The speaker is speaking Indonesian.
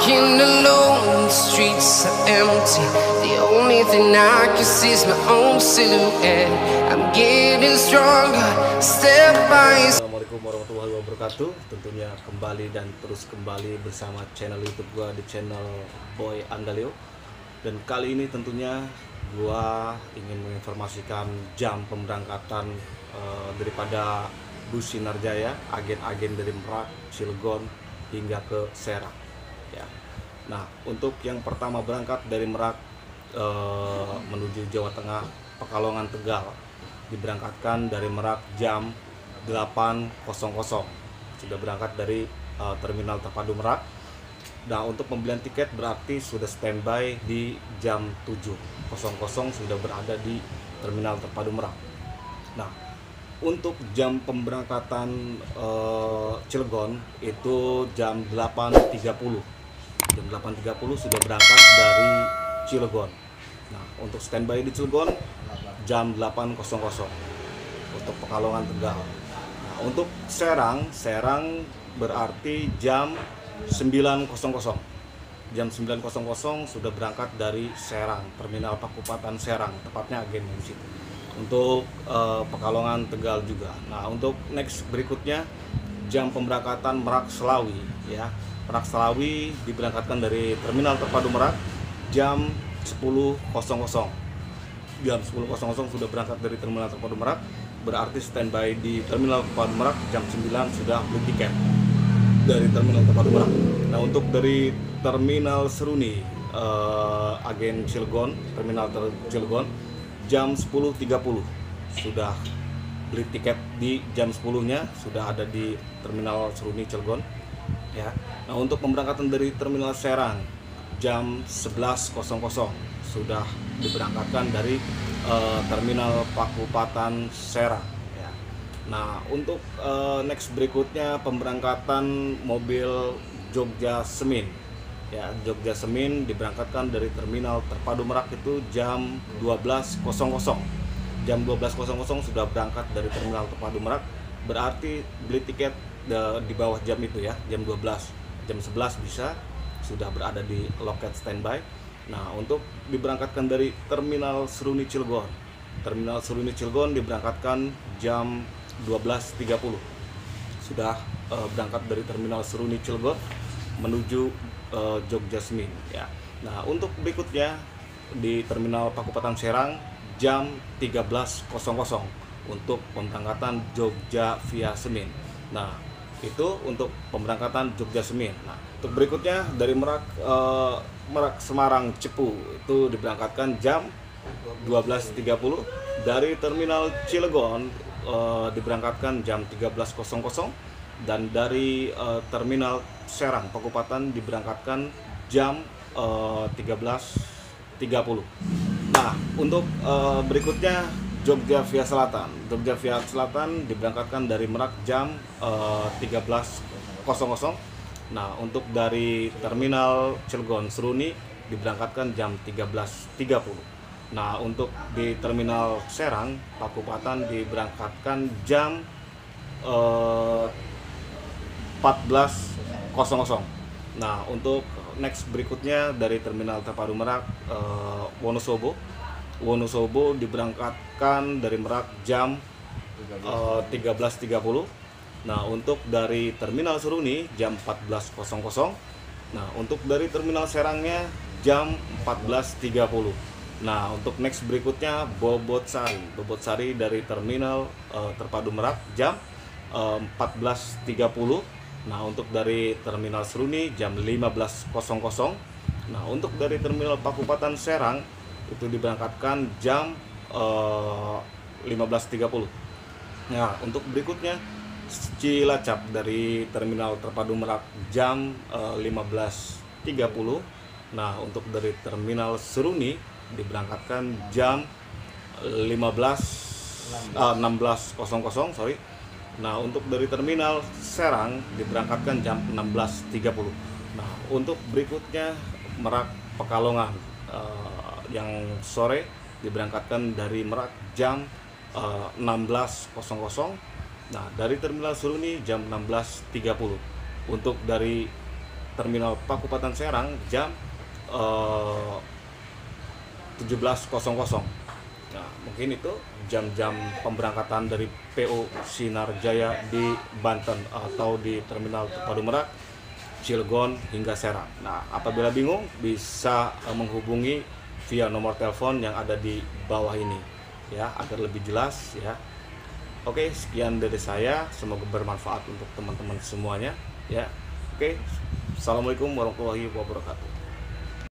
Walking alone, the streets are empty. The only thing I can see is my own silhouette. I'm getting stronger, step by step. Assalamualaikum warahmatullahi wabarakatuh. Tentunya kembali dan terus kembali bersama channel YouTube gua di channel Boy Andaleo. Dan kali ini tentunya gua ingin menginformasikan jam pemberangkatan daripada bus Sinarjaya, agen-agen dari Merak, Cilegon hingga ke Serang. Ya. Nah, untuk yang pertama berangkat dari Merak menuju Jawa Tengah, Pekalongan, Tegal, diberangkatkan dari Merak jam 8.00. Sudah berangkat dari terminal terpadu Merak. Nah, untuk pembelian tiket berarti sudah standby di jam 7.00 sudah berada di terminal terpadu Merak. Nah, untuk jam pemberangkatan Cilegon itu jam 8.30. Jam 8.30 sudah berangkat dari Cilegon. Nah, untuk standby di Cilegon jam 8.00 untuk Pekalongan, Tegal. Nah, untuk Serang berarti jam 9.00. Jam 9.00 sudah berangkat dari Serang, terminal Pakupatan Serang, tepatnya agen di situ. Untuk Pekalongan, Tegal juga. Nah, untuk next berikutnya jam pemberangkatan Merak Selawi, ya. Merak Selawi diberangkatkan dari terminal terpadu Merak jam 10.00. Jam 10.00 sudah berangkat dari terminal terpadu Merak, berarti standby di terminal terpadu Merak jam 9 sudah beli tiket dari terminal terpadu Merak. Nah, untuk dari terminal Seruni, agen Cilegon, terminal Cilegon jam 10.30 sudah beli tiket di jam 10-nya sudah ada di terminal Seruni Cilegon, ya. Nah, untuk pemberangkatan dari terminal Serang jam 11.00 sudah diberangkatkan dari terminal Pakupatan Serang, ya. Nah, untuk next berikutnya pemberangkatan mobil Jogja Semin, ya. Jogja Semin diberangkatkan dari terminal terpadu Merak itu jam 12.00. Jam 12.00 sudah berangkat dari terminal terpadu Merak, berarti beli tiket di bawah jam itu, ya, jam 12, jam 11 bisa sudah berada di loket standby. Nah, untuk diberangkatkan dari terminal Seruni Cilegon, terminal Seruni Cilegon diberangkatkan jam 12.30 sudah berangkat dari terminal Seruni Cilegon menuju Jogja Semin, ya. Nah, untuk berikutnya di terminal Pakupatan Serang jam 13.00 untuk pemberangkatan Jogja via Semin. Nah, itu untuk pemberangkatan Jogja Semin. Nah, untuk berikutnya dari Merak Semarang Cepu itu diberangkatkan jam 12.30. Dari terminal Cilegon diberangkatkan jam 13.00 dan dari terminal Serang Pakupatan diberangkatkan jam 13.30. Nah, untuk berikutnya Jogja via Selatan. Jogja via Selatan diberangkatkan dari Merak jam 13.00. Nah, untuk dari terminal Cilegon Seruni diberangkatkan jam 13.30. Nah, untuk di terminal Serang Pakupatan diberangkatkan jam 14.00. Nah, untuk next berikutnya dari terminal terpadu Merak Wonosobo diberangkatkan dari Merak jam 13.30. Nah, untuk dari terminal Seruni jam 14.00. Nah, untuk dari terminal Serangnya jam 14.30. Nah, untuk next berikutnya Bobotsari dari terminal terpadu Merak jam 14.30. Nah, untuk dari terminal Seruni jam 15.00. Nah, untuk dari terminal Pakupatan Serang itu diberangkatkan jam 15.30. Nah, untuk berikutnya Cilacap dari terminal terpadu Merak jam 15.30. Nah, untuk dari terminal Seruni diberangkatkan jam 16.00, sorry. Nah, untuk dari terminal Serang diberangkatkan jam 16.30. Nah, untuk berikutnya Merak Pekalongan yang sore diberangkatkan dari Merak jam 16.00. Nah, dari terminal Seruni jam 16.30. Untuk dari Terminal Pakupaten Serang jam 17.00. Nah, mungkin itu jam-jam pemberangkatan dari PO Sinar Jaya di Banten atau di Terminal Terpadu Merak, Cilegon hingga Serang. Nah, apabila bingung bisa menghubungi via nomor telepon yang ada di bawah ini ya, agar lebih jelas ya. Oke, sekian dari saya, semoga bermanfaat untuk teman-teman semuanya ya. Oke, assalamualaikum warahmatullahi wabarakatuh.